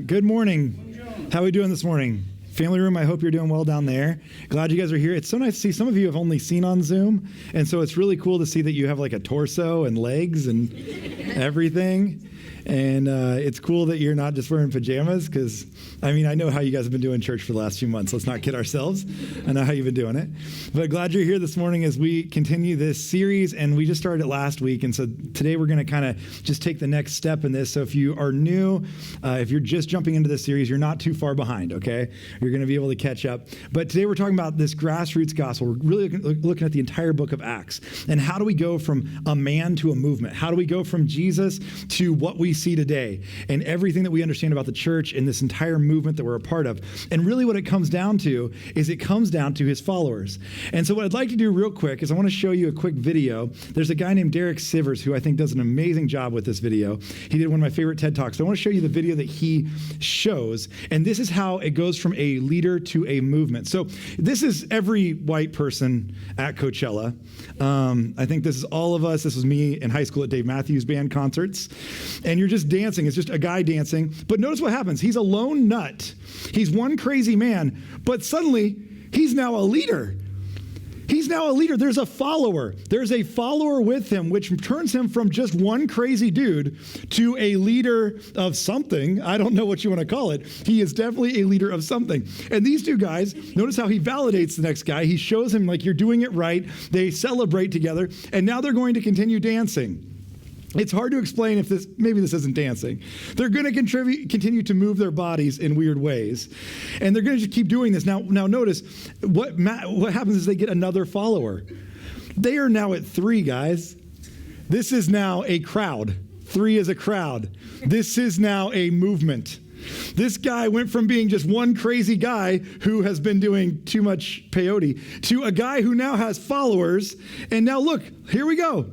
Good morning. How are we doing this morning? Family room, I hope you're doing well down there. Glad you guys are here. It's so nice to see. Some of you have only seen on Zoom, and so it's really cool to see that you have like a torso and legs and everything. And it's cool that you're not just wearing pajamas because, I mean, I know how you guys have been doing church for the last few months. Let's not kid ourselves. I know how you've been doing it. But glad you're here this morning as we continue this series. And we just started it last week. And so today we're going to kind of just take the next step in this. So if you are new, if you're just jumping into this series, you're not too far behind, okay? You're going to be able to catch up. But today we're talking about this grassroots gospel. We're really looking at the entire book of Acts. And how do we go from a man to a movement? How do we go from Jesus to what we see today and everything that we understand about the church and this entire movement that we're a part of? And really what it comes down to is it comes down to his followers. And so what I'd like to do real quick is I want to show you a quick video. There's a guy named Derek Sivers who I think does an amazing job with this video. He did one of my favorite TED Talks. So I want to show you the video that he shows. And this is how it goes from a leader to a movement. So this is every white person at Coachella. I think this is all of us. This was me in high school at Dave Matthews Band concerts. And you're just dancing. It's just a guy dancing. But notice what happens. He's a lone nut. He's one crazy man. But suddenly, he's now a leader. He's now a leader. There's a follower. There's a follower with him, which turns him from just one crazy dude to a leader of something. I don't know what you want to call it. He is definitely a leader of something. And these two guys, notice how he validates the next guy. He shows him like, you're doing it right. They celebrate together. And now they're going to continue dancing. It's hard to explain if maybe this isn't dancing. They're going to continue to move their bodies in weird ways. And they're going to just keep doing this. Now notice, what happens is they get another follower. They are now at 3, guys. This is now a crowd. 3 is a crowd. This is now a movement. This guy went from being just one crazy guy who has been doing too much peyote to a guy who now has followers. And now look, here we go.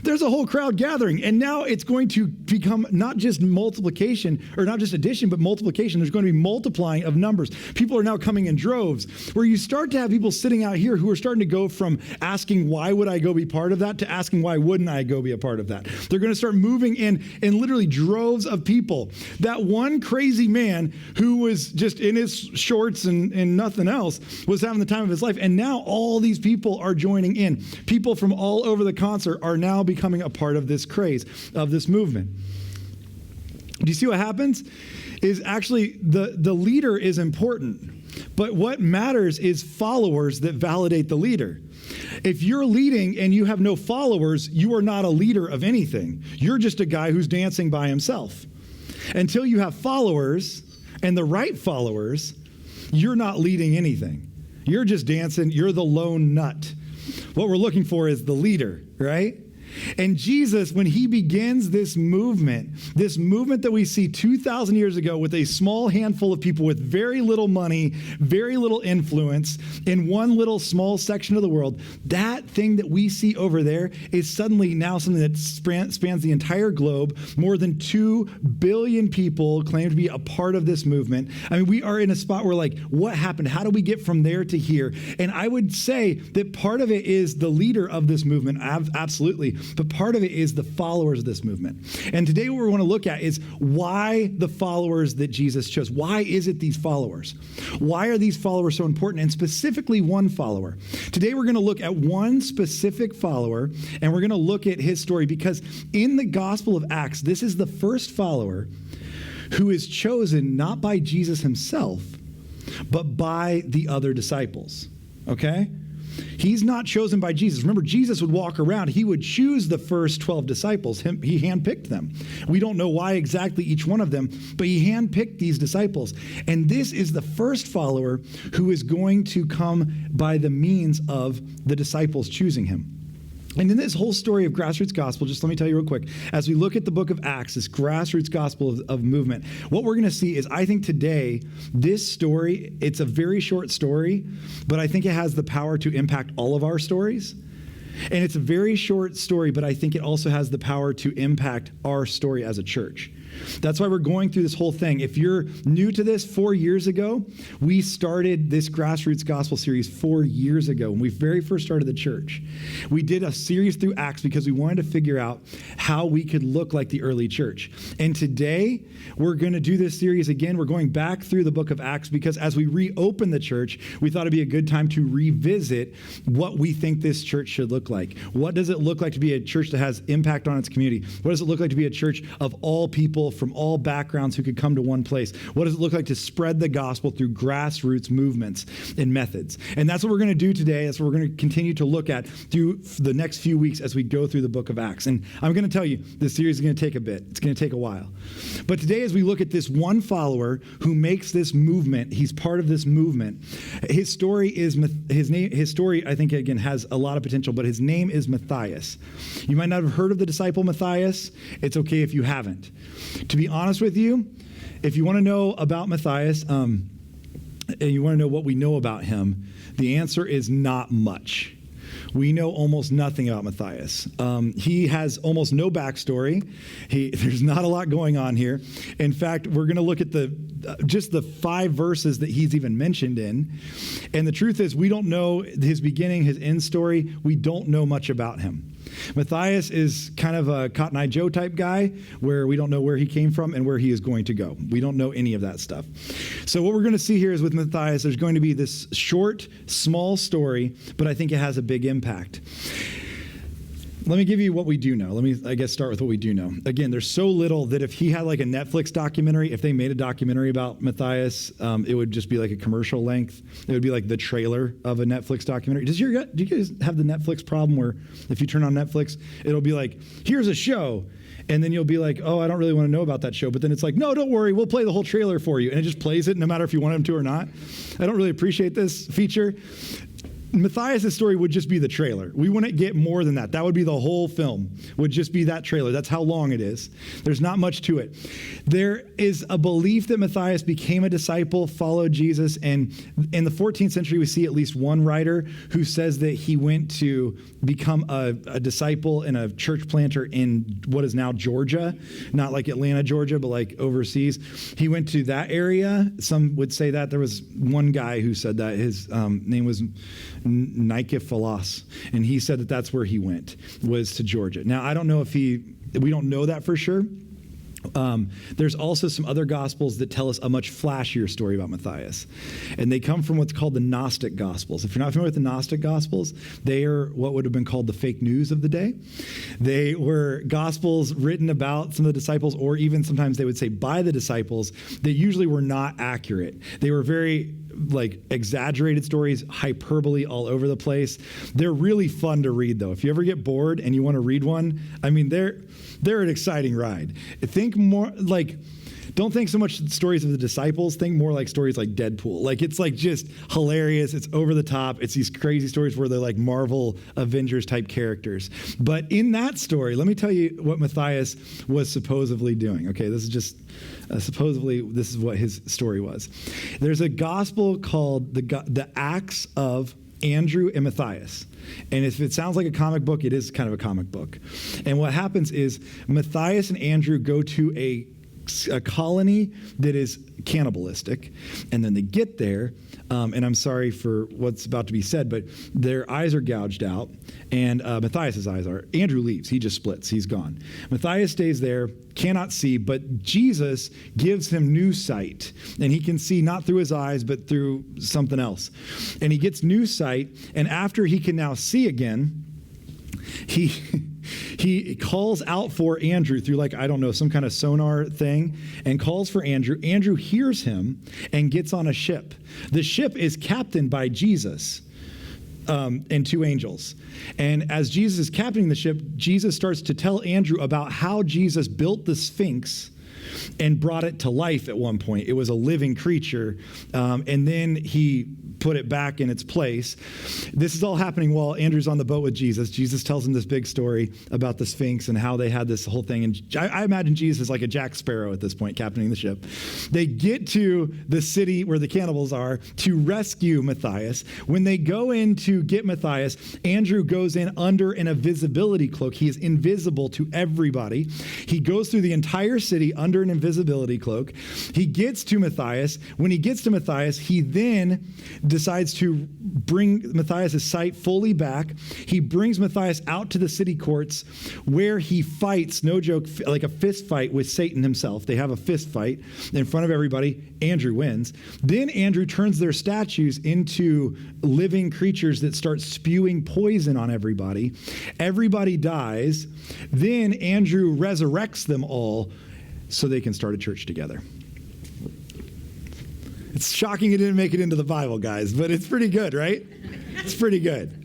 There's a whole crowd gathering, and now it's going to become not just multiplication, or not just addition, but multiplication. There's going to be multiplying of numbers. People are now coming in droves, where you start to have people sitting out here who are starting to go from asking, why would I go be part of that, to asking, why wouldn't I go be a part of that? They're going to start moving in literally droves of people. That one crazy man who was just in his shorts and nothing else was having the time of his life, and now all these people are joining in. People from all over the concert are now becoming a part of this craze, of this movement. Do you see what happens? Is actually the leader is important, but what matters is followers that validate the leader. If you're leading and you have no followers, you are not a leader of anything. You're just a guy who's dancing by himself. Until you have followers, and the right followers, you're not leading anything. You're just dancing. You're the lone nut. What we're looking for is the leader, right? And Jesus, when he begins this movement that we see 2,000 years ago with a small handful of people with very little money, very little influence in one little small section of the world, that thing that we see over there is suddenly now something that spans the entire globe. More than 2 billion people claim to be a part of this movement. I mean, we are in a spot where like, what happened? How do we get from there to here? And I would say that part of it is the leader of this movement, absolutely. But part of it is the followers of this movement. And today what we want to look at is why the followers that Jesus chose. Why is it these followers? Why are these followers so important? And specifically one follower. Today we're going to look at one specific follower, and we're going to look at his story because in the Gospel of Acts, this is the first follower who is chosen not by Jesus himself, but by the other disciples. Okay? He's not chosen by Jesus. Remember, Jesus would walk around. He would choose the first 12 disciples. He handpicked them. We don't know why exactly each one of them, but he handpicked these disciples. And this is the first follower who is going to come by the means of the disciples choosing him. And in this whole story of Grassroots Gospel, just let me tell you real quick, as we look at the book of Acts, this Grassroots Gospel of movement, what we're going to see is, I think today, this story, it's a very short story, but I think it has the power to impact all of our stories. And it's a very short story, but I think it also has the power to impact our story as a church. That's why we're going through this whole thing. If you're new to this, 4 years ago, we started this Grassroots Gospel series 4 years ago when we very first started the church. We did a series through Acts because we wanted to figure out how we could look like the early church. And today, we're going to do this series again. We're going back through the book of Acts because as we reopen the church, we thought it'd be a good time to revisit what we think this church should look like. What does it look like to be a church that has impact on its community? What does it look like to be a church of all people from all backgrounds who could come to one place? What does it look like to spread the gospel through grassroots movements and methods? And that's what we're going to do today. That's what we're going to continue to look at through the next few weeks as we go through the book of Acts. And I'm going to tell you, this series is going to take a bit. It's going to take a while. But today, as we look at this one follower who makes this movement, he's part of this movement. His story, I think, again, has a lot of potential, but his name is Matthias. You might not have heard of the disciple Matthias. It's okay if you haven't. To be honest with you, if you want to know about Matthias, and you want to know what we know about him, the answer is not much. We know almost nothing about Matthias. He has almost no backstory. There's not a lot going on here. In fact, we're going to look at just the 5 verses that he's even mentioned in. And the truth is, we don't know his beginning, his end story. We don't know much about him. Matthias is kind of a Cotton Eye Joe type guy where we don't know where he came from and where he is going to go. We don't know any of that stuff. So what we're going to see here is with Matthias, there's going to be this short, small story, but I think it has a big impact. Let me give you what we do know. Let me, I guess, start with what we do know. Again, there's so little that if he had like a Netflix documentary, if they made a documentary about Matthias, it would just be like a commercial length. It would be like the trailer of a Netflix documentary. Do you guys have the Netflix problem where if you turn on Netflix, it'll be like, here's a show. And then you'll be like, oh, I don't really want to know about that show. But then it's like, no, don't worry. We'll play the whole trailer for you. And it just plays it no matter if you want him to or not. I don't really appreciate this feature. Matthias' story would just be the trailer. We wouldn't get more than that. That would be the whole film, would just be that trailer. That's how long it is. There's not much to it. There is a belief that Matthias became a disciple, followed Jesus, and in the 14th century, we see at least one writer who says that he went to become a disciple and a church planter in what is now Georgia, not like Atlanta, Georgia, but like overseas. He went to that area. Some would say that. There was one guy who said that. His name was Nikephilos, and he said that that's where he went, was to Georgia. Now, I don't know if we don't know that for sure. There's also some other gospels that tell us a much flashier story about Matthias, and they come from what's called the Gnostic Gospels. If you're not familiar with the Gnostic Gospels, they are what would have been called the fake news of the day. They were gospels written about some of the disciples, or even sometimes they would say by the disciples, that usually were not accurate. They were very like exaggerated stories, hyperbole all over the place. They're really fun to read, though. If you ever get bored and you want to read one, I mean, they're an exciting ride. Think more like, don't think so much stories of the disciples. Think more like stories like Deadpool. Like, it's like just hilarious. It's over the top. It's these crazy stories where they're like Marvel Avengers type characters. But in that story, let me tell you what Matthias was supposedly doing. Okay, this is just supposedly this is what his story was. There's a gospel called the Acts of Andrew and Matthias. And if it sounds like a comic book, it is kind of a comic book. And what happens is Matthias and Andrew go to a colony that is cannibalistic, and then they get there, and I'm sorry for what's about to be said, but their eyes are gouged out, and Matthias' eyes are. Andrew leaves. He just splits. He's gone. Matthias stays there, cannot see, but Jesus gives him new sight, and he can see not through his eyes, but through something else. And he gets new sight, and after he can now see again, he calls out for Andrew through, like, I don't know, some kind of sonar thing, and calls for Andrew. Andrew hears him and gets on a ship. The ship is captained by Jesus and 2 angels. And as Jesus is captaining the ship, Jesus starts to tell Andrew about how Jesus built the Sphinx and brought it to life at one point. It was a living creature. And then he put it back in its place. This is all happening while Andrew's on the boat with Jesus. Jesus tells him this big story about the Sphinx and how they had this whole thing. And I imagine Jesus is like a Jack Sparrow at this point, captaining the ship. They get to the city where the cannibals are to rescue Matthias. When they go in to get Matthias, Andrew goes in under an invisibility cloak. He is invisible to everybody. He goes through the entire city under an invisibility cloak. He gets to Matthias. When he gets to Matthias, he then decides to bring Matthias' sight fully back. He brings Matthias out to the city courts where he fights, no joke, like a fist fight with Satan himself. They have a fist fight in front of everybody. Andrew wins. Then Andrew turns their statues into living creatures that start spewing poison on everybody. Everybody dies. Then Andrew resurrects them all so they can start a church together. It's shocking it didn't make it into the Bible, guys, but it's pretty good, right? It's pretty good.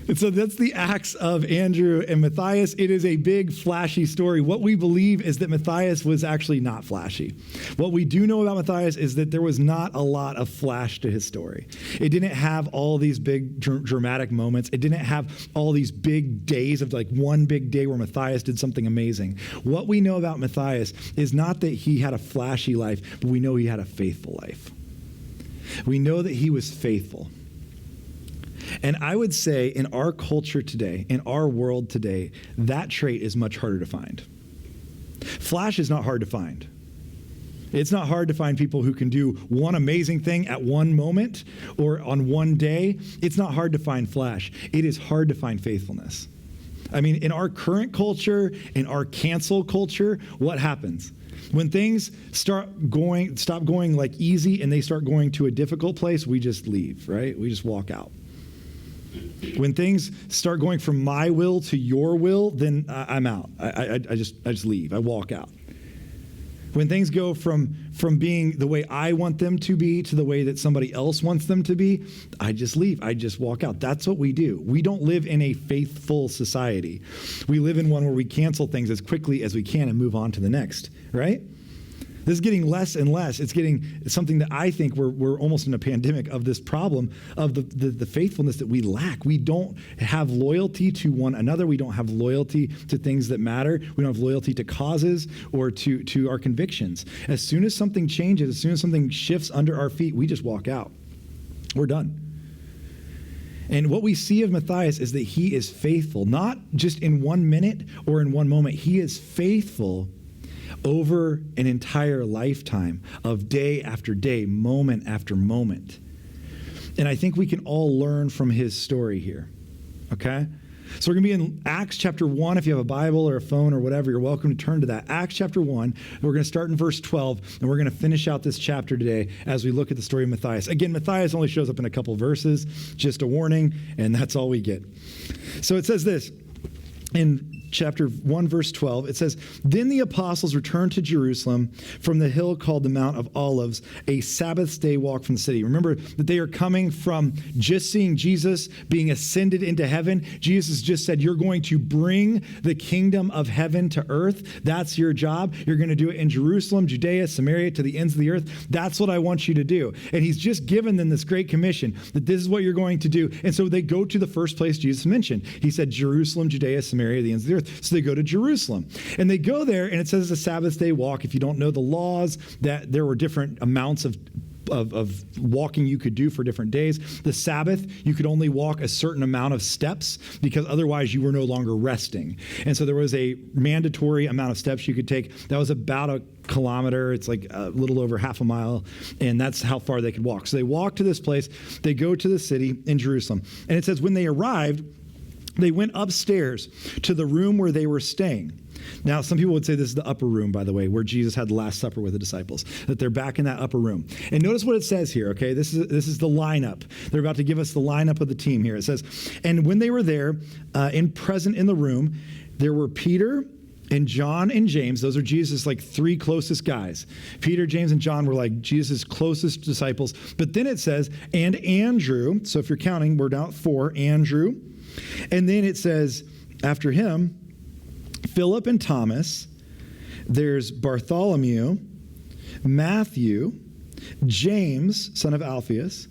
And so that's the Acts of Andrew and Matthias. It is a big, flashy story. What we believe is that Matthias was actually not flashy. What we do know about Matthias is that there was not a lot of flash to his story. It didn't have all these big dramatic moments. It didn't have all these big days of like one big day where Matthias did something amazing. What we know about Matthias is not that he had a flashy life, but we know he had a faithful life. We know that he was faithful. And I would say in our culture today, in our world today, that trait is much harder to find. Flash is not hard to find. It's not hard to find people who can do one amazing thing at one moment or on one day. It's not hard to find flash. It is hard to find faithfulness. I mean, in our current culture, in our cancel culture, what happens? When things stop going like easy and they start going to a difficult place, we just leave, right? We just walk out. When things start going from my will to your will, then I'm out. I just leave. I walk out. When things go from being the way I want them to be to the way that somebody else wants them to be, I just leave. I just walk out. That's what we do. We don't live in a faithful society. We live in one where we cancel things as quickly as we can and move on to the next, right? This is getting less and less. It's getting something that I think we're almost in a pandemic of this problem of the faithfulness that we lack. We don't have loyalty to one another. We don't have loyalty to things that matter. We don't have loyalty to causes or to our convictions. As soon as something changes, as soon as something shifts under our feet, we just walk out. We're done. And what we see of Matthias is that he is faithful, not just in 1 minute or in one moment. He is faithful over an entire lifetime of day after day, moment after moment. And I think we can all learn from his story here, okay? So we're going to be in Acts chapter 1. If you have a Bible or a phone or whatever, you're welcome to turn to that. Acts chapter 1. We're going to start in verse 12, and we're going to finish out this chapter today as we look at the story of Matthias. Again, Matthias only shows up in a couple verses, just a warning, and that's all we get. So it says this in chapter 1, verse 12, it says, "Then the apostles returned to Jerusalem from the hill called the Mount of Olives, a Sabbath day walk from the city." Remember that they are coming from just seeing Jesus being ascended into heaven. Jesus just said, you're going to bring the kingdom of heaven to earth. That's your job. You're going to do it in Jerusalem, Judea, Samaria, to the ends of the earth. That's what I want you to do. And he's just given them this great commission that this is what you're going to do. And so they go to the first place Jesus mentioned. He said, Jerusalem, Judea, Samaria, the ends of the earth. So they go to Jerusalem. And they go there, and it says it's a Sabbath day walk. If you don't know the laws, that there were different amounts of walking you could do for different days. The Sabbath, you could only walk a certain amount of steps because otherwise you were no longer resting. And so there was a mandatory amount of steps you could take. That was about a kilometer. It's like a little over half a mile. And that's how far they could walk. So they walk to this place. They go to the city in Jerusalem. And it says when they arrived, they went upstairs to the room where they were staying. Now, some people would say this is the upper room, by the way, where Jesus had the Last Supper with the disciples, that they're back in that upper room. And notice what it says here, okay? This is the lineup. They're about to give us the lineup of the team here. It says, and when they were there, present in the room, there were Peter and John and James. Those are Jesus' like three closest guys. Peter, James, and John were like Jesus' closest disciples. But then it says, and Andrew. So if you're counting, we're down at 4, Andrew. And then it says, after him, Philip and Thomas, there's Bartholomew, Matthew, James, son of Alphaeus,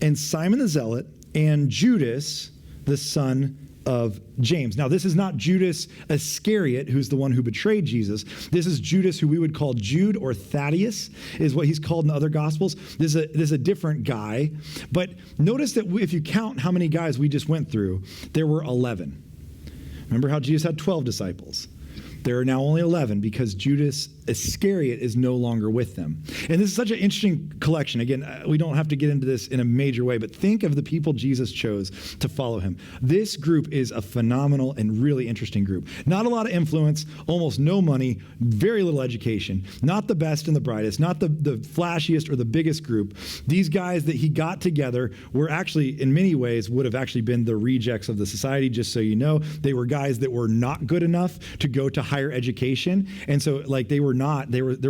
and Simon the Zealot, and Judas, the son of James. Now, this is not Judas Iscariot, who's the one who betrayed Jesus. This is Judas, who we would call Jude or Thaddeus, is what he's called in other Gospels. This is a different guy. But notice that if you count how many guys we just went through, there were 11. Remember how Jesus had 12 disciples? There are now only 11 because Judas Iscariot is no longer with them. And this is such an interesting collection. Again, we don't have to get into this in a major way, but think of the people Jesus chose to follow him. This group is a phenomenal and really interesting group. Not a lot of influence, almost no money, very little education, not the best and the brightest, not the flashiest or the biggest group. These guys that he got together were actually, in many ways, would have actually been the rejects of the society, just so you know. They were guys that were not good enough to go to higher education. And so like there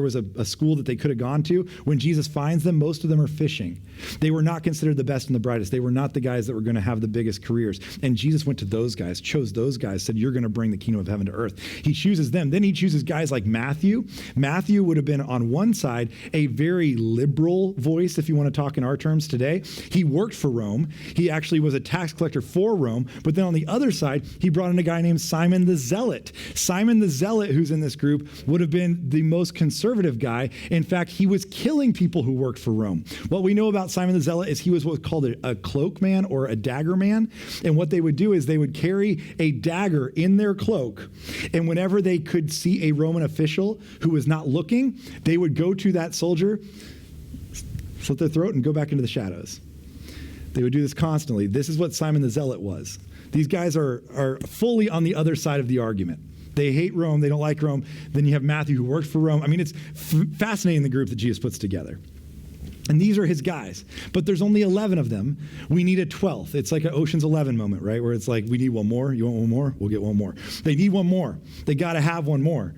was a school that they could have gone to. When Jesus finds them, most of them are fishing. They were not considered the best and the brightest. They were not the guys that were going to have the biggest careers. And Jesus went to those guys, chose those guys, said, you're going to bring the kingdom of heaven to earth. He chooses them. Then he chooses guys like Matthew. Matthew would have been on one side a very liberal voice, if you want to talk in our terms today. He worked for Rome. He actually was a tax collector for Rome. But then on the other side, he brought in a guy named Simon the Zealot. Simon the Zealot, who's in this group, would have been the most conservative guy. In fact, he was killing people who worked for Rome. What we know about Simon the Zealot is he was what's called a cloak man or a dagger man. And what they would do is they would carry a dagger in their cloak. And whenever they could see a Roman official who was not looking, they would go to that soldier, slit their throat, and go back into the shadows. They would do this constantly. This is what Simon the Zealot was. These guys are fully on the other side of the argument. They hate Rome. They don't like Rome. Then you have Matthew, who worked for Rome. I mean, it's fascinating, the group that Jesus puts together. And these are his guys. But there's only 11 of them. We need a 12th. It's like an Ocean's 11 moment, right? Where it's like, we need one more. You want one more? We'll get one more. They need one more. They got to have one more.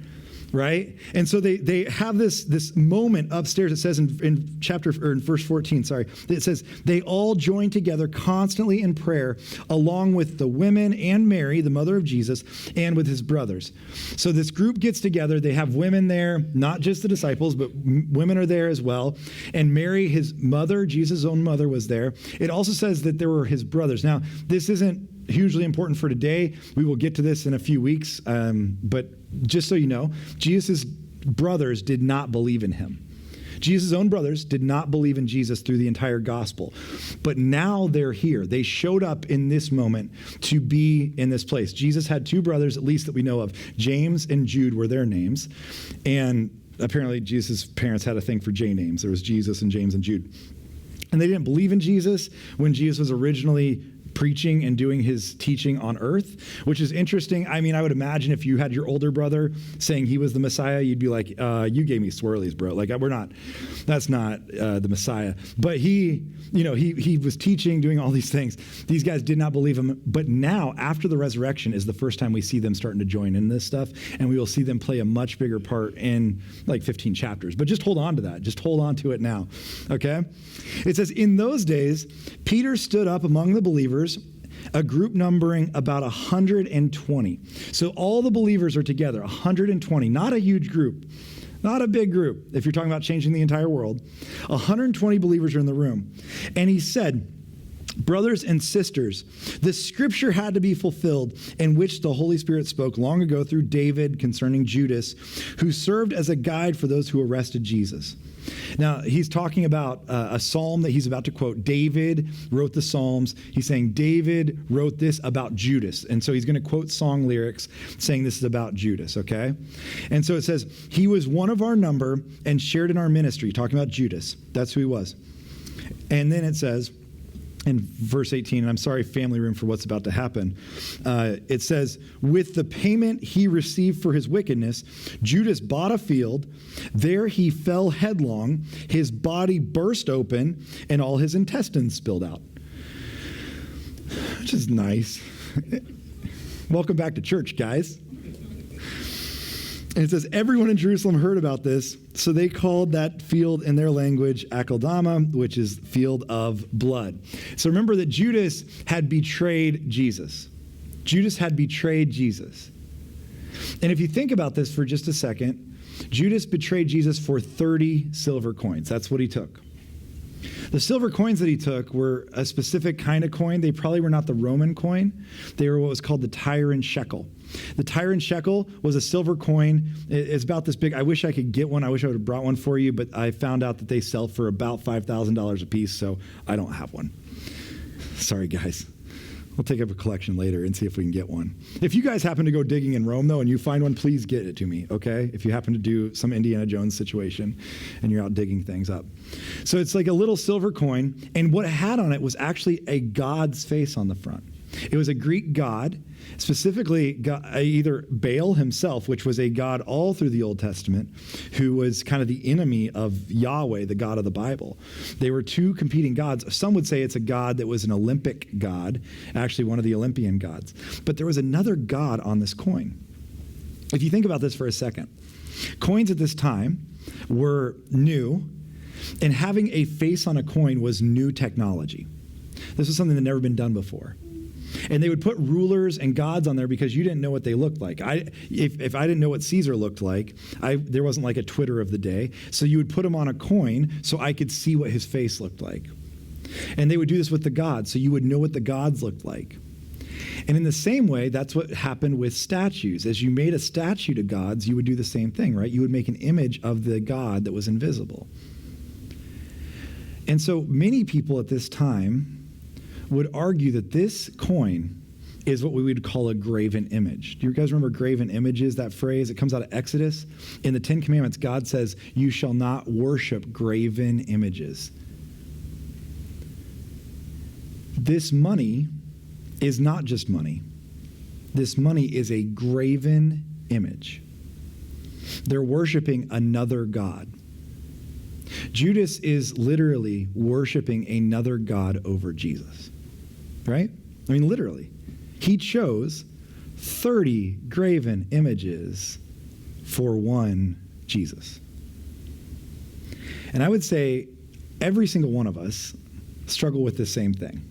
Right? And so they have this moment upstairs. It says in verse 14, it says, they all joined together constantly in prayer, along with the women and Mary, the mother of Jesus, and with his brothers. So this group gets together. They have women there, not just the disciples, but women are there as well. And Mary, his mother, Jesus' own mother, was there. It also says that there were his brothers. Now, this isn't hugely important for today. We will get to this in a few weeks. But just so you know, Jesus' brothers did not believe in him. Jesus' own brothers did not believe in Jesus through the entire gospel. But now they're here. They showed up in this moment to be in this place. Jesus had two brothers, at least that we know of. James and Jude were their names. And apparently Jesus' parents had a thing for J names. There was Jesus and James and Jude. And they didn't believe in Jesus when Jesus was originally preaching and doing his teaching on earth, which is interesting. I mean, I would imagine if you had your older brother saying he was the Messiah, you'd be like, you gave me swirlies, bro. Like, that's not the Messiah. But he was teaching, doing all these things. These guys did not believe him. But now, after the resurrection, is the first time we see them starting to join in this stuff. And we will see them play a much bigger part in like 15 chapters. But just hold on to that. Just hold on to it now. Okay? It says, in those days, Peter stood up among the believers, a group numbering about 120. So all the believers are together, 120, not a huge group, not a big group. If you're talking about changing the entire world, 120 believers are in the room. And he said, brothers and sisters, the scripture had to be fulfilled in which the Holy Spirit spoke long ago through David concerning Judas, who served as a guide for those who arrested Jesus. Now, he's talking about a psalm that he's about to quote. David wrote the Psalms. He's saying David wrote this about Judas. And so he's going to quote song lyrics saying this is about Judas, okay? And so it says, he was one of our number and shared in our ministry, talking about Judas. That's who he was. And then it says, in verse 18, and I'm sorry, family room, for what's about to happen. It says, with the payment he received for his wickedness, Judas bought a field. There he fell headlong. His body burst open, and all his intestines spilled out. Which is nice. Welcome back to church, guys. And it says, everyone in Jerusalem heard about this, so they called that field in their language Akeldama, which is field of blood. So remember that Judas had betrayed Jesus. Judas had betrayed Jesus. And if you think about this for just a second, Judas betrayed Jesus for 30 silver coins. That's what he took. The silver coins that he took were a specific kind of coin. They probably were not the Roman coin. They were what was called the Tyrian shekel. The Tyrian shekel was a silver coin. It's about this big. I wish I could get one. I wish I would have brought one for you, but I found out that they sell for about $5,000 a piece, so I don't have one. Sorry, guys. We'll take up a collection later and see if we can get one. If you guys happen to go digging in Rome, though, and you find one, please get it to me, okay? If you happen to do some Indiana Jones situation and you're out digging things up. So it's like a little silver coin, and what it had on it was actually a god's face on the front. It was a Greek god, specifically either Baal himself, which was a god all through the Old Testament, who was kind of the enemy of Yahweh, the God of the Bible. They were two competing gods. Some would say it's a god that was an Olympic god, actually one of the Olympian gods. But there was another god on this coin. If you think about this for a second, coins at this time were new, and having a face on a coin was new technology. This was something that had never been done before. And they would put rulers and gods on there because you didn't know what they looked like. If I didn't know what Caesar looked like, there wasn't like a Twitter of the day. So you would put him on a coin so I could see what his face looked like. And they would do this with the gods, so you would know what the gods looked like. And in the same way, that's what happened with statues. As you made a statue to gods, you would do the same thing, right? You would make an image of the god that was invisible. And so many people at this time would argue that this coin is what we would call a graven image. Do you guys remember graven images, that phrase? It comes out of Exodus. In the Ten Commandments, God says, you shall not worship graven images. This money is not just money. This money is a graven image. They're worshiping another god. Judas is literally worshiping another god over Jesus. Right? I mean, literally. He chose 30 graven images for one Jesus. And I would say every single one of us struggle with the same thing.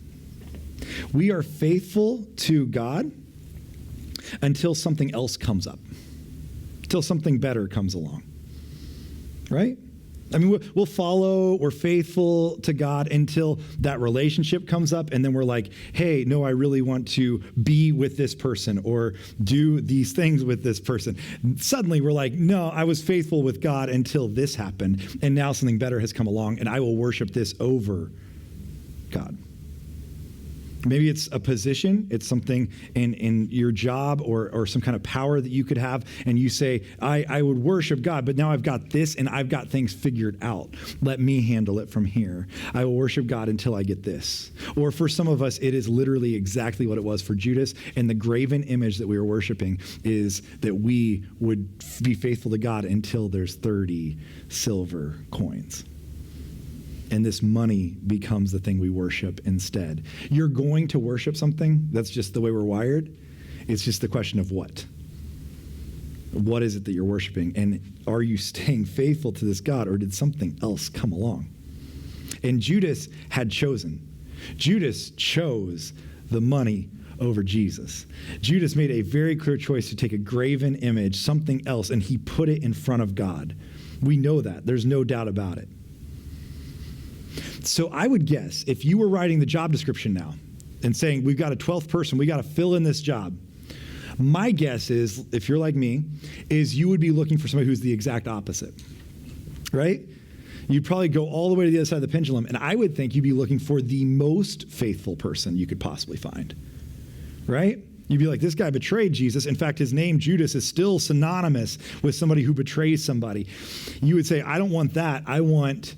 We are faithful to God until something else comes up, until something better comes along. Right? I mean, we'll follow, we're faithful to God until that relationship comes up, and then we're like, hey, no, I really want to be with this person or do these things with this person. Suddenly we're like, no, I was faithful with God until this happened, and now something better has come along, and I will worship this over God. Maybe it's a position, it's something in your job or some kind of power that you could have, and you say, I would worship God, but now I've got this and I've got things figured out. Let me handle it from here. I will worship God until I get this. Or for some of us, it is literally exactly what it was for Judas, and the graven image that we were worshiping is that we would be faithful to God until there's 30 silver coins. And this money becomes the thing we worship instead. You're going to worship something. That's just the way we're wired. It's just the question of what. What is it that you're worshiping? And are you staying faithful to this God, or did something else come along? And Judas had chosen. Judas chose the money over Jesus. Judas made a very clear choice to take a graven image, something else, and he put it in front of God. We know that. There's no doubt about it. So I would guess if you were writing the job description now and saying, we've got a 12th person, we got to fill in this job. My guess is, if you're like me, is you would be looking for somebody who's the exact opposite, right? You'd probably go all the way to the other side of the pendulum, and I would think you'd be looking for the most faithful person you could possibly find, right? You'd be like, this guy betrayed Jesus. In fact, his name, Judas, is still synonymous with somebody who betrays somebody. You would say, I don't want that. I want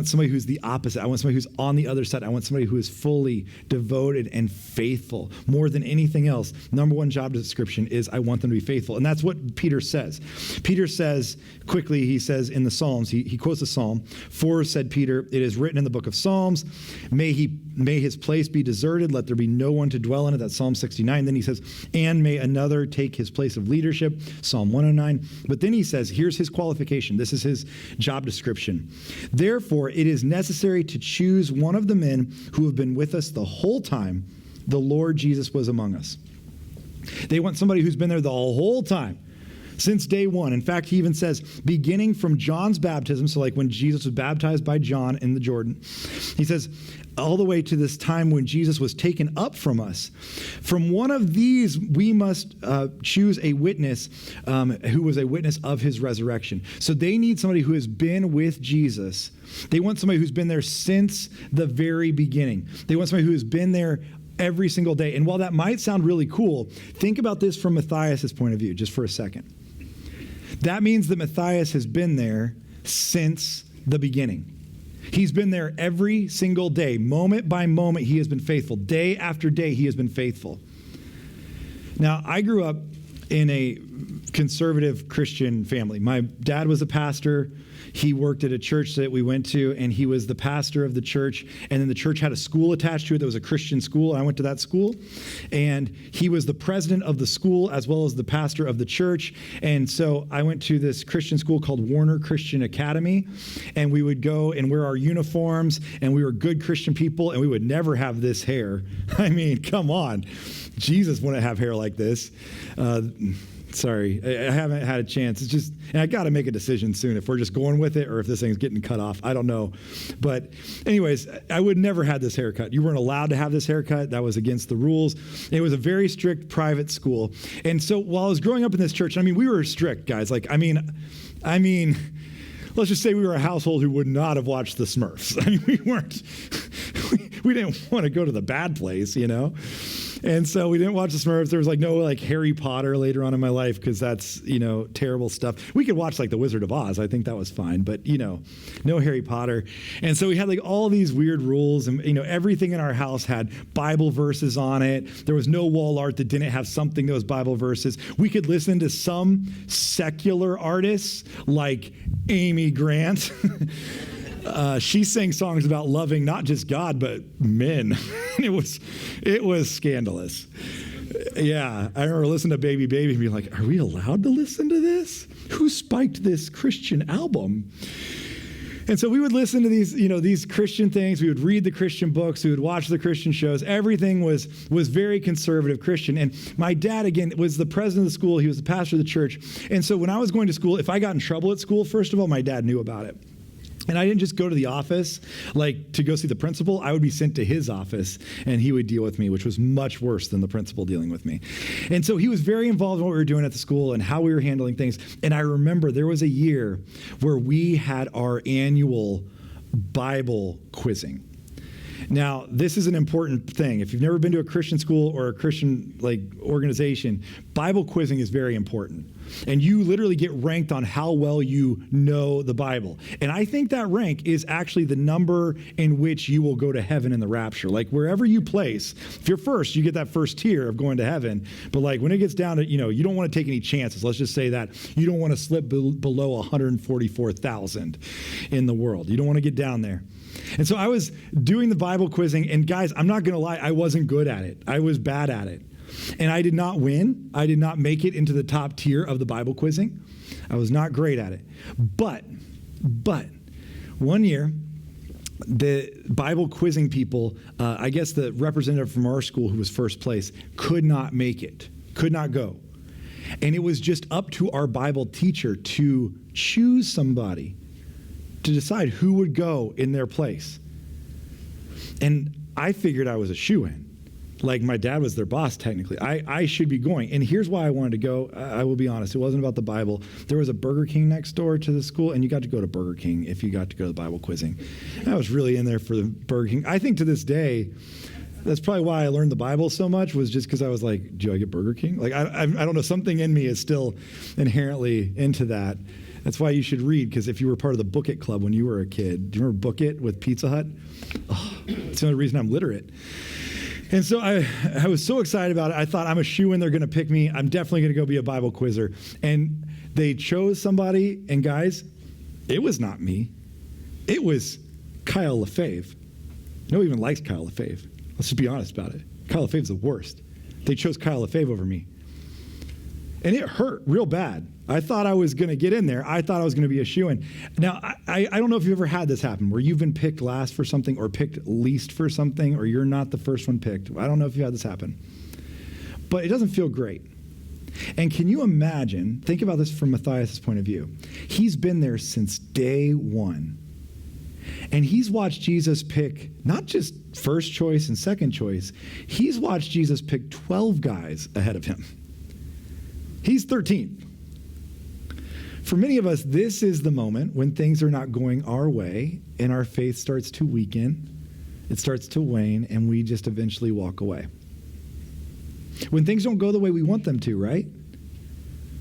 somebody who's the opposite. I want somebody who's on the other side. I want somebody who is fully devoted and faithful. More than anything else, number one job description is I want them to be faithful. And that's what Peter says. Peter says, quickly, he says in the Psalms, he quotes a Psalm, "For, said Peter, it is written in the book of Psalms, may his place be deserted, let there be no one to dwell in it." That's Psalm 69. Then he says, and may another take his place of leadership, Psalm 109. But then he says, here's his qualification. This is his job description. Therefore, it is necessary to choose one of the men who have been with us the whole time the Lord Jesus was among us. They want somebody who's been there the whole time. Since day one. In fact, he even says, beginning from John's baptism, so like when Jesus was baptized by John in the Jordan, he says, all the way to this time when Jesus was taken up from us. From one of these, we must choose a witness who was a witness of his resurrection. So they need somebody who has been with Jesus. They want somebody who's been there since the very beginning. They want somebody who has been there every single day. And while that might sound really cool, think about this from Matthias' point of view just for a second. That means that Matthias has been there since the beginning. He's been there every single day. Moment by moment, he has been faithful. Day after day, he has been faithful. Now, I grew up in a conservative Christian family. My dad was a pastor. He worked at a church that we went to, and he was the pastor of the church. And then the church had a school attached to it that was a Christian school. I went to that school. And he was the president of the school as well as the pastor of the church. And so I went to this Christian school called Warner Christian Academy. And we would go and wear our uniforms, and we were good Christian people, and we would never have this hair. I mean, come on. Jesus wouldn't have hair like this. Sorry, I haven't had a chance. It's just, and I got to make a decision soon if we're just going with it or if this thing's getting cut off. I don't know. But anyways, I would never had this haircut. You weren't allowed to have this haircut. That was against the rules. It was a very strict private school. And so while I was growing up in this church, I mean, we were strict, guys. Like, I mean, let's just say we were a household who would not have watched the Smurfs. I mean, we didn't want to go to the bad place, you know? And so we didn't watch the Smurfs. There was like no like Harry Potter later on in my life because that's, you know, terrible stuff. We could watch like The Wizard of Oz. I think that was fine, but you know, no Harry Potter. And so we had like all these weird rules, and you know, everything in our house had Bible verses on it. There was no wall art that didn't have something that was Bible verses. We could listen to some secular artists like Amy Grant. She sang songs about loving not just God, but men. It was scandalous. Yeah, I remember listening to Baby Baby and being like, are we allowed to listen to this? Who spiked this Christian album? And so we would listen to these, you know, these Christian things. We would read the Christian books. We would watch the Christian shows. Everything was very conservative Christian. And my dad, again, was the president of the school. He was the pastor of the church. And so when I was going to school, if I got in trouble at school, first of all, my dad knew about it. And I didn't just go to the office, like to go see the principal. I would be sent to his office and he would deal with me, which was much worse than the principal dealing with me. And so he was very involved in what we were doing at the school and how we were handling things. And I remember there was a year where we had our annual Bible quizzing. Now, this is an important thing. If you've never been to a Christian school or a Christian organization, Bible quizzing is very important. And you literally get ranked on how well you know the Bible. And I think that rank is actually the number in which you will go to heaven in the rapture. Like wherever you place, if you're first, you get that first tier of going to heaven. But like when it gets down to, you know, you don't want to take any chances. Let's just say that you don't want to slip below 144,000 in the world. You don't want to get down there. And so I was doing the Bible quizzing, and guys, I'm not going to lie, I wasn't good at it. I was bad at it. And I did not win. I did not make it into the top tier of the Bible quizzing. I was not great at it. But one year, the Bible quizzing people, I guess the representative from our school who was first place, could not make it, could not go. And it was just up to our Bible teacher to choose somebody to decide who would go in their place. And I figured I was a shoo-in. Like my dad was their boss, technically. I should be going. And here's why I wanted to go. I will be honest. It wasn't about the Bible. There was a Burger King next door to the school, and you got to go to Burger King if you got to go to the Bible quizzing. I was really in there for the Burger King. I think to this day, that's probably why I learned the Bible so much, was just because I was like, do I get Burger King? Like, I don't know. Something in me is still inherently into that. That's why you should read, because if you were part of the Book It Club when you were a kid, do you remember Book It with Pizza Hut? Oh, it's the only reason I'm literate. And so I was so excited about it. I thought, I'm a shoo-in. They're going to pick me. I'm definitely going to go be a Bible quizzer. And they chose somebody. And guys, it was not me. It was Kyle LaFave. No one even likes Kyle LaFave. Let's just be honest about it. Kyle LaFave's the worst. They chose Kyle LaFave over me. And it hurt real bad. I thought I was going to get in there. I thought I was going to be a shoo-in. Now, I don't know if you've ever had this happen, where you've been picked last for something or picked least for something, or you're not the first one picked. I don't know if you had this happen. But it doesn't feel great. And can you imagine, think about this from Matthias' point of view. He's been there since day one. And he's watched Jesus pick not just first choice and second choice, he's watched Jesus pick 12 guys ahead of him. He's 13th. For many of us, this is the moment when things are not going our way and our faith starts to weaken, it starts to wane, and we just eventually walk away. When things don't go the way we want them to, right?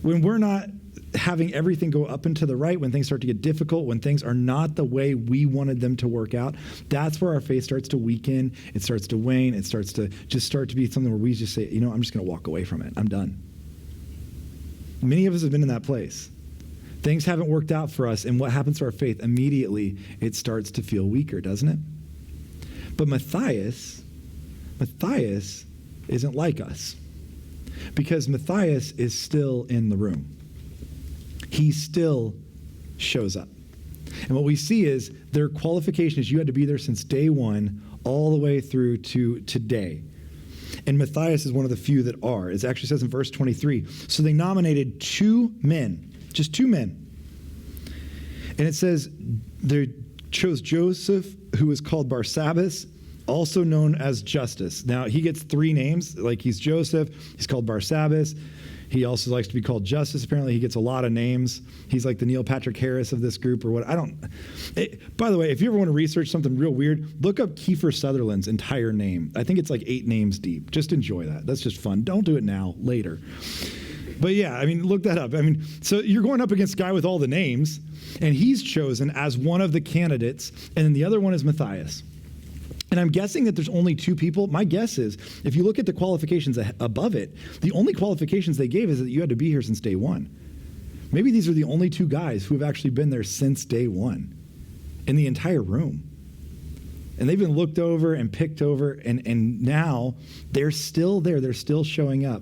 When we're not having everything go up and to the right, when things start to get difficult, when things are not the way we wanted them to work out, that's where our faith starts to weaken, it starts to wane, it starts to be something where we just say, I'm just going to walk away from it. I'm done. Many of us have been in that place. Things haven't worked out for us, and what happens to our faith? Immediately, it starts to feel weaker, doesn't it? But Matthias isn't like us, because Matthias is still in the room. He still shows up. And what we see is their qualification is you had to be there since day one all the way through to today. And Matthias is one of the few that are. It actually says in verse 23, so they nominated 2 men, just 2 men. And it says they chose Joseph, who is called Barsabbas, also known as Justus. Now, he gets 3 names, like he's Joseph, he's called Barsabbas. He also likes to be called Justus. Apparently, he gets a lot of names. He's like the Neil Patrick Harris of this group or what. By the way, if you ever want to research something real weird, look up Kiefer Sutherland's entire name. I think it's like 8 names deep. Just enjoy that. That's just fun. Don't do it now, later. But yeah, look that up. So you're going up against a guy with all the names, and he's chosen as one of the candidates, and then the other one is Matthias. And I'm guessing that there's only 2 people. My guess is, if you look at the qualifications above it, the only qualifications they gave is that you had to be here since day one. Maybe these are the only 2 guys who have actually been there since day one in the entire room. And they've been looked over and picked over, and now they're still there. They're still showing up.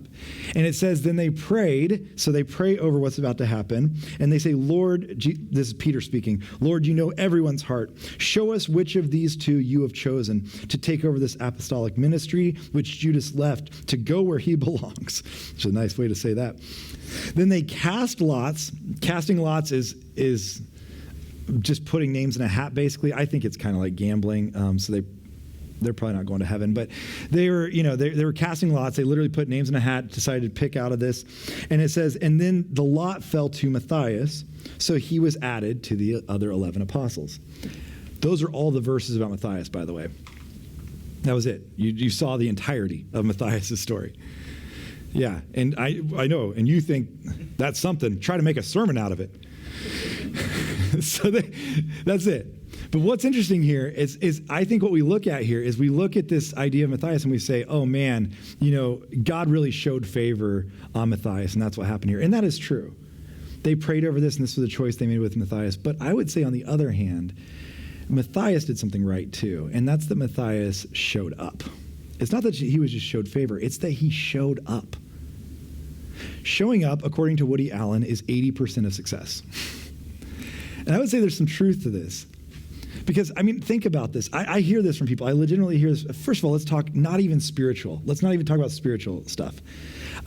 And it says, then they prayed. So they pray over what's about to happen. And they say, Lord, this is Peter speaking, Lord, you know everyone's heart. Show us which of these 2 you have chosen to take over this apostolic ministry, which Judas left to go where he belongs. Which is a nice way to say that. Then they cast lots. Casting lots is just putting names in a hat, basically. I think it's kind of like gambling. So they're probably not going to heaven, but they were casting lots. They literally put names in a hat, decided to pick out of this. And it says, and then the lot fell to Matthias, so he was added to the other 11 apostles. Those are all the verses about Matthias, by the way. That was it. You saw the entirety of Matthias' story. Yeah, and I know, and you think that's something. Try to make a sermon out of it. So that's it. But what's interesting here is I think what we look at here is we look at this idea of Matthias and we say, oh man, God really showed favor on Matthias, and that's what happened here. And that is true. They prayed over this, and this was a choice they made with Matthias. But I would say on the other hand, Matthias did something right too, and that's that Matthias showed up. It's not that he was just showed favor, it's that he showed up. Showing up, according to Woody Allen, is 80% of success. And I would say there's some truth to this. Because, think about this. I hear this from people. I legitimately hear this. First of all, let's talk not even spiritual. Let's not even talk about spiritual stuff.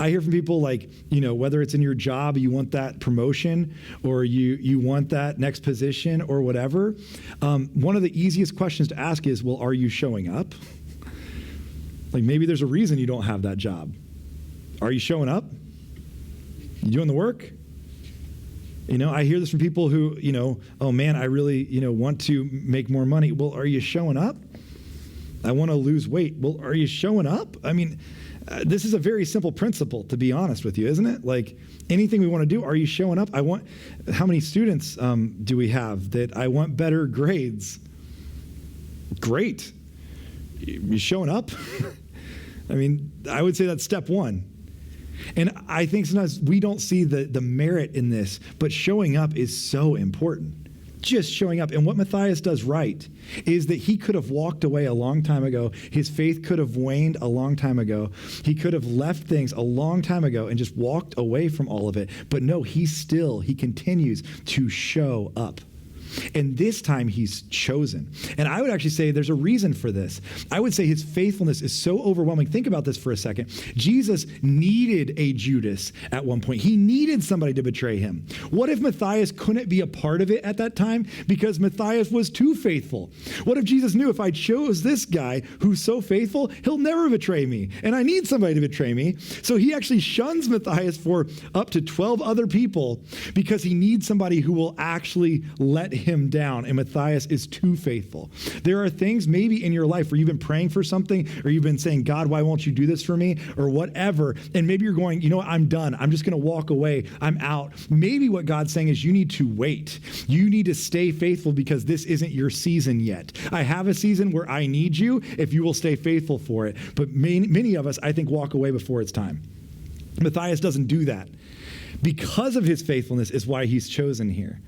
I hear from people like, whether it's in your job, you want that promotion, or you want that next position or whatever. One of the easiest questions to ask is, well, are you showing up? Like maybe there's a reason you don't have that job. Are you showing up? You doing the work? I hear this from people who, oh man, I really, want to make more money. Well, are you showing up? I want to lose weight. Well, are you showing up? This is a very simple principle, to be honest with you, isn't it? Like anything we want to do, are you showing up? How many students do we have that I want better grades? Great. You showing up? I would say that's step one. And I think sometimes we don't see the merit in this, but showing up is so important. Just showing up. And what Matthias does right is that he could have walked away a long time ago. His faith could have waned a long time ago. He could have left things a long time ago and just walked away from all of it. But no, he continues to show up. And this time he's chosen. And I would actually say there's a reason for this. I would say his faithfulness is so overwhelming. Think about this for a second. Jesus needed a Judas at one point. He needed somebody to betray him. What if Matthias couldn't be a part of it at that time because Matthias was too faithful? What if Jesus knew if I chose this guy who's so faithful, he'll never betray me, and I need somebody to betray me? So he actually shuns Matthias for up to 12 other people because he needs somebody who will actually let him down, and Matthias is too faithful. There are things maybe in your life where you've been praying for something, or you've been saying, God, why won't you do this for me, or whatever, and maybe you're going, you know what, I'm done. I'm just going to walk away. I'm out. Maybe what God's saying is you need to wait. You need to stay faithful because this isn't your season yet. I have a season where I need you if you will stay faithful for it, but many of us, I think, walk away before it's time. Matthias doesn't do that. Because of his faithfulness is why he's chosen here.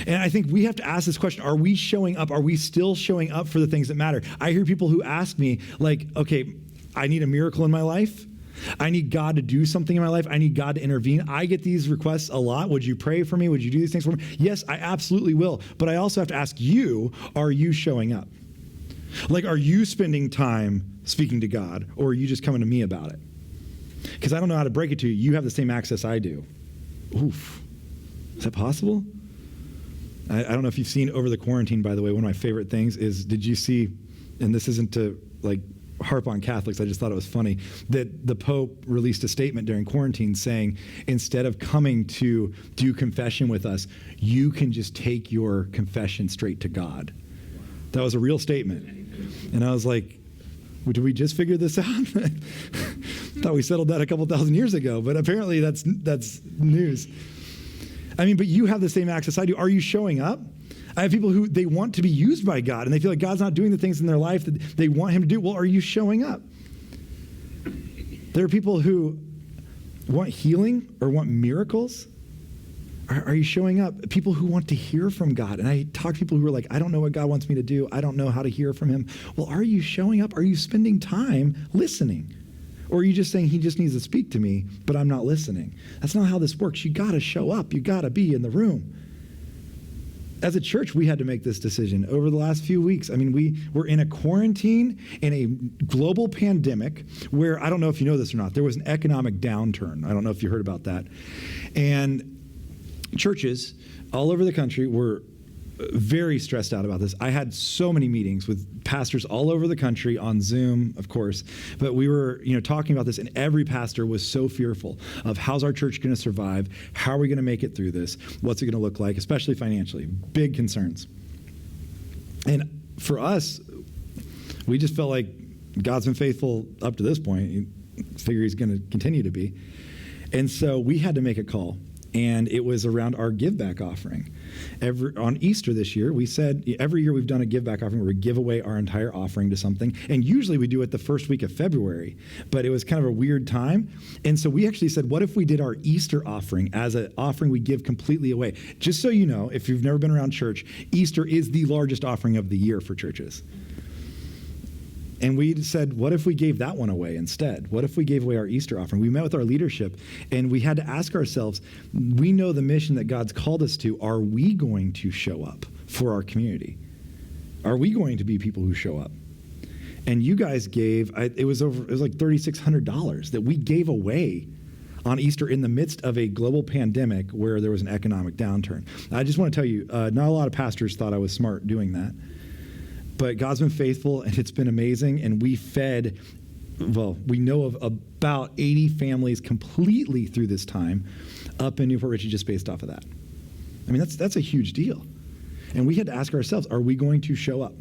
And I think we have to ask this question, are we showing up? Are we still showing up for the things that matter? I hear people who ask me, like, okay, I need a miracle in my life. I need God to do something in my life. I need God to intervene. I get these requests a lot. Would you pray for me? Would you do these things for me? Yes, I absolutely will. But I also have to ask you, are you showing up? Like, are you spending time speaking to God, or are you just coming to me about it? Because I don't know how to break it to you. You have the same access I do. Oof. Is that possible? I don't know if you've seen over the quarantine, by the way, one of my favorite things is, did you see, and this isn't to like harp on Catholics, I just thought it was funny, that the Pope released a statement during quarantine saying, instead of coming to do confession with us, you can just take your confession straight to God. That was a real statement. And I was like, well, did we just figure this out? Thought we settled that a couple thousand years ago, but apparently that's news. I mean, but you have the same access I do. Are you showing up? I have people who, they want to be used by God, and they feel like God's not doing the things in their life that they want him to do. Well, are you showing up? There are people who want healing or want miracles. Are you showing up? People who want to hear from God. And I talk to people who are like, I don't know what God wants me to do. I don't know how to hear from him. Well, are you showing up? Are you spending time listening? Or are you just saying he just needs to speak to me, but I'm not listening? That's not how this works. You got to show up. You got to be in the room. As a church, we had to make this decision over the last few weeks. I mean, we were in a quarantine in a global pandemic where, I don't know if you know this or not, there was an economic downturn. I don't know if you heard about that. And churches all over the country were very stressed out about this. I had so many meetings with pastors all over the country on Zoom, of course, but we were, talking about this, and every pastor was so fearful of how's our church going to survive? How are we going to make it through this? What's it going to look like, especially financially? Big concerns. And for us, we just felt like God's been faithful up to this point. You figure he's going to continue to be. And so we had to make a call. And it was around our give back offering. On Easter this year, we said every year we've done a give back offering where we give away our entire offering to something. And usually we do it the first week of February, but it was kind of a weird time. And so we actually said, what if we did our Easter offering as an offering we give completely away? Just so you know, if you've never been around church, Easter is the largest offering of the year for churches. And we said, what if we gave that one away instead? What if we gave away our Easter offering? We met with our leadership, and we had to ask ourselves, we know the mission that God's called us to. Are we going to show up for our community? Are we going to be people who show up? And you guys gave, it was like $3,600 that we gave away on Easter in the midst of a global pandemic where there was an economic downturn. I just want to tell you, not a lot of pastors thought I was smart doing that. But God's been faithful, and it's been amazing. And we fed, we know of about 80 families completely through this time up in Newport Richey just based off of that. I mean, that's a huge deal. And we had to ask ourselves, are we going to show up?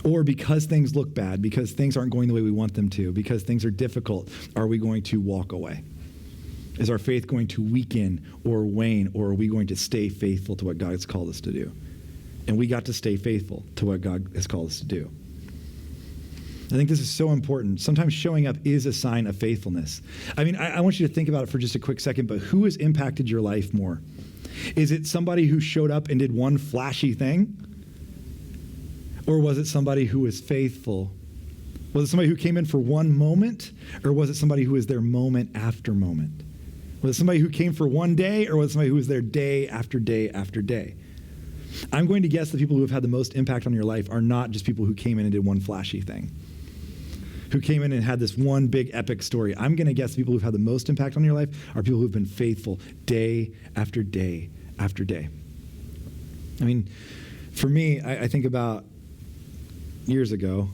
Or because things look bad, because things aren't going the way we want them to, because things are difficult, are we going to walk away? Is our faith going to weaken or wane, or are we going to stay faithful to what God has called us to do? And we got to stay faithful to what God has called us to do. I think this is so important. Sometimes showing up is a sign of faithfulness. I mean, I want you to think about it for just a quick second, but who has impacted your life more? Is it somebody who showed up and did one flashy thing? Or was it somebody who was faithful? Was it somebody who came in for one moment? Or was it somebody who was there moment after moment? Was it somebody who came for one day? Or was it somebody who was there day after day after day? I'm going to guess the people who have had the most impact on your life are not just people who came in and did one flashy thing, who came in and had this one big epic story. I'm going to guess the people who've had the most impact on your life are people who've been faithful day after day after day. I mean, for me, I think about years ago,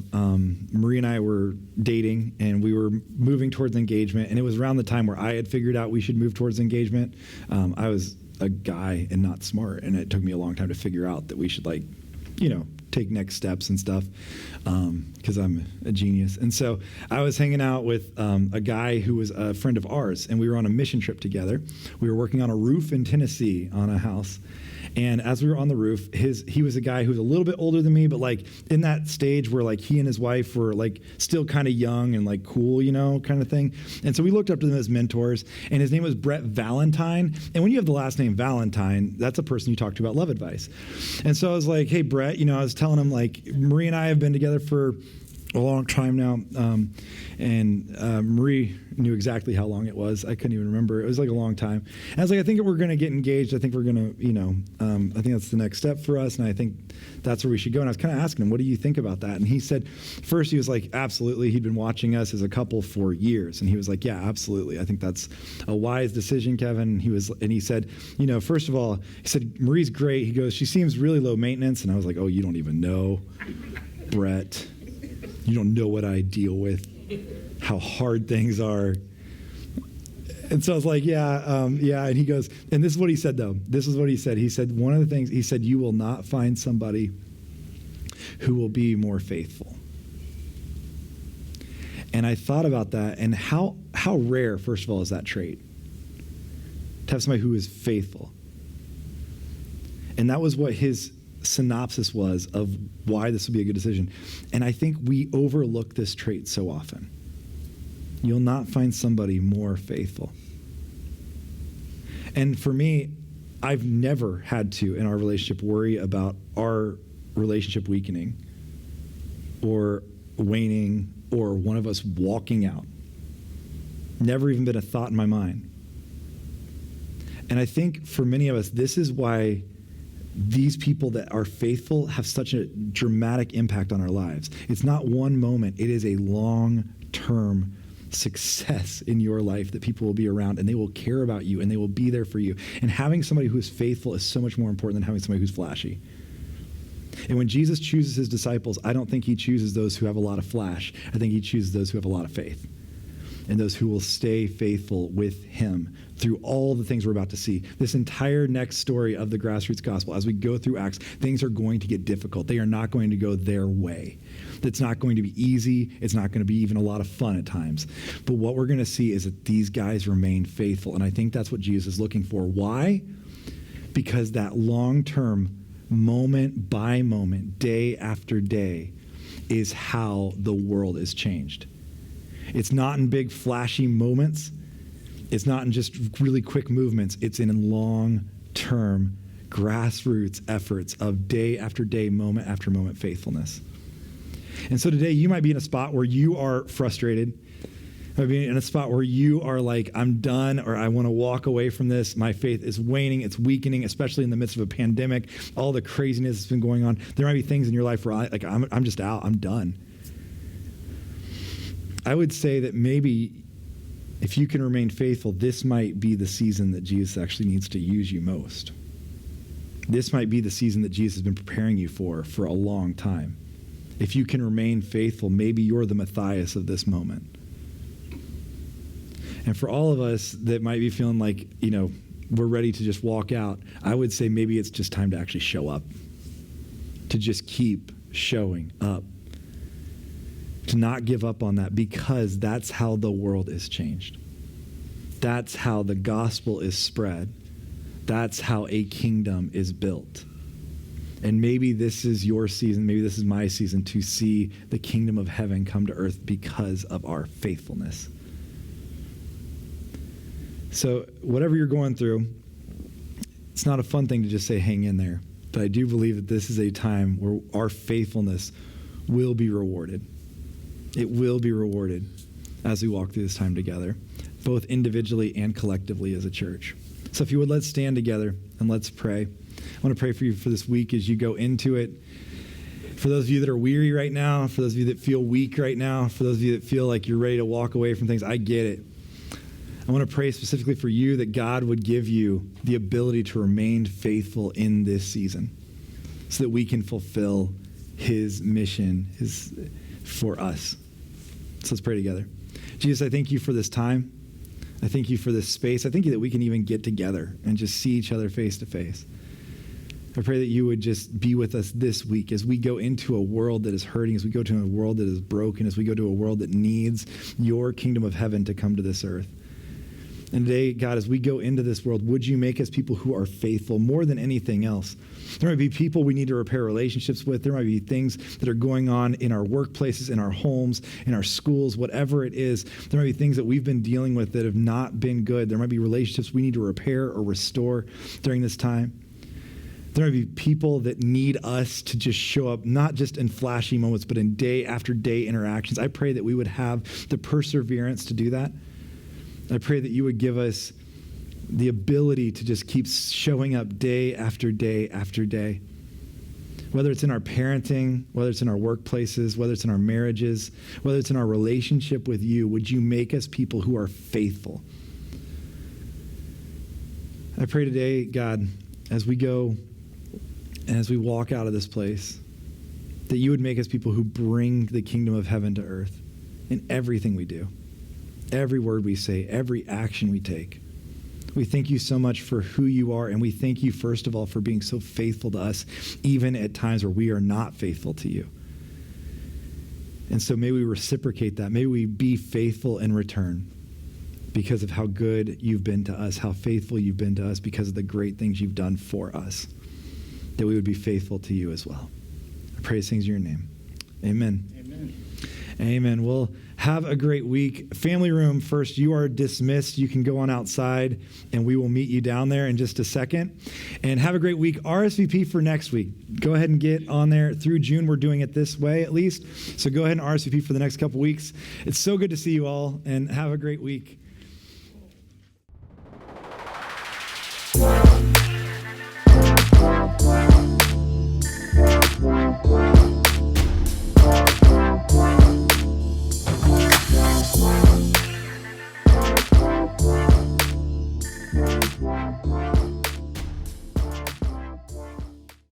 Marie and I were dating, and we were moving towards engagement, and it was around the time where I had figured out we should move towards engagement. I was a guy and not smart, and it took me a long time to figure out that we should, take next steps and stuff, because I'm a genius. And so I was hanging out with a guy who was a friend of ours, and we were on a mission trip together. We were working on a roof in Tennessee on a house. And as we were on the roof, he was a guy who was a little bit older than me, but in that stage where he and his wife were still kind of young and cool, kind of thing. And so we looked up to them as mentors, and his name was Brett Valentine. And when you have the last name Valentine, that's a person you talk to about love advice. And so I was like, hey, Brett, I was telling him Marie and I have been together for a long time now. And Marie knew exactly how long it was. I couldn't even remember. It was a long time. And I was like, I think we're going to get engaged. I think we're going to, I think that's the next step for us. And I think that's where we should go. And I was kind of asking him, what do you think about that? And he said, first he was like, absolutely. He'd been watching us as a couple for years. And he was like, yeah, absolutely. I think that's a wise decision, Kevin. And he said, first of all, he said, Marie's great. He goes, she seems really low maintenance. And I was like, oh, you don't even know, Brett. You don't know what I deal with, how hard things are. And so I was like, yeah. And he goes, and this is what he said, though. This is what he said. He said, one of the things, he said, you will not find somebody who will be more faithful. And I thought about that, and how rare, first of all, is that trait? To have somebody who is faithful. And that was what his synopsis was of why this would be a good decision. And I think we overlook this trait so often. You'll not find somebody more faithful. And for me, I've never had to, in our relationship, worry about our relationship weakening or waning or one of us walking out. Never even been a thought in my mind. And I think for many of us, this is why these people that are faithful have such a dramatic impact on our lives. It's not one moment. It is a long-term success in your life that people will be around, and they will care about you, and they will be there for you. And having somebody who is faithful is so much more important than having somebody who's flashy. And when Jesus chooses his disciples, I don't think he chooses those who have a lot of flash. I think he chooses those who have a lot of faith, and those who will stay faithful with him through all the things we're about to see. This entire next story of the Grassroots Gospel, as we go through Acts, things are going to get difficult. They are not going to go their way. It's not going to be easy. It's not going to be even a lot of fun at times. But what we're going to see is that these guys remain faithful, and I think that's what Jesus is looking for. Why? Because that long-term, moment by moment, day after day, is how the world is changed. It's not in big flashy moments. It's not in just really quick movements. It's in long-term grassroots efforts of day after day, moment after moment faithfulness. And so today you might be in a spot where you are frustrated. You might be in a spot where you are like, I'm done, or I want to walk away from this. My faith is waning. It's weakening, especially in the midst of a pandemic. All the craziness that's been going on. There might be things in your life where I'm just out. I'm done. I would say that maybe if you can remain faithful, this might be the season that Jesus actually needs to use you most. This might be the season that Jesus has been preparing you for a long time. If you can remain faithful, maybe you're the Matthias of this moment. And for all of us that might be feeling like, we're ready to just walk out, I would say maybe it's just time to actually show up, to just keep showing up, to not give up on that, because that's how the world is changed. That's how the gospel is spread. That's how a kingdom is built. And maybe this is your season, maybe this is my season to see the kingdom of heaven come to earth because of our faithfulness. So whatever you're going through, it's not a fun thing to just say, hang in there. But I do believe that this is a time where our faithfulness will be rewarded. It will be rewarded as we walk through this time together, both individually and collectively as a church. So if you would, let's stand together and let's pray. I want to pray for you for this week as you go into it. For those of you that are weary right now, for those of you that feel weak right now, for those of you that feel like you're ready to walk away from things, I get it. I want to pray specifically for you that God would give you the ability to remain faithful in this season so that we can fulfill his mission for us. So let's pray together. Jesus, I thank you for this time. I thank you for this space. I thank you that we can even get together and just see each other face to face. I pray that you would just be with us this week as we go into a world that is hurting, as we go to a world that is broken, as we go to a world that needs your kingdom of heaven to come to this earth. And today, God, as we go into this world, would you make us people who are faithful more than anything else? There might be people we need to repair relationships with. There might be things that are going on in our workplaces, in our homes, in our schools, whatever it is. There might be things that we've been dealing with that have not been good. There might be relationships we need to repair or restore during this time. There might be people that need us to just show up, not just in flashy moments, but in day after day interactions. I pray that we would have the perseverance to do that. I pray that you would give us the ability to just keep showing up day after day after day. Whether it's in our parenting, whether it's in our workplaces, whether it's in our marriages, whether it's in our relationship with you, would you make us people who are faithful? I pray today, God, as we go and as we walk out of this place, that you would make us people who bring the kingdom of heaven to earth in everything we do. Every word we say, every action we take. We thank you so much for who you are, and we thank you, first of all, for being so faithful to us, even at times where we are not faithful to you. And so may we reciprocate that. May we be faithful in return because of how good you've been to us, how faithful you've been to us, because of the great things you've done for us, that we would be faithful to you as well. I pray these things in your name. Amen. Amen. Amen. Well, have a great week. Family room first, you are dismissed. You can go on outside and we will meet you down there in just a second. And have a great week. RSVP for next week. Go ahead and get on there. Through June, we're doing it this way at least. So go ahead and RSVP for the next couple weeks. It's so good to see you all and have a great week.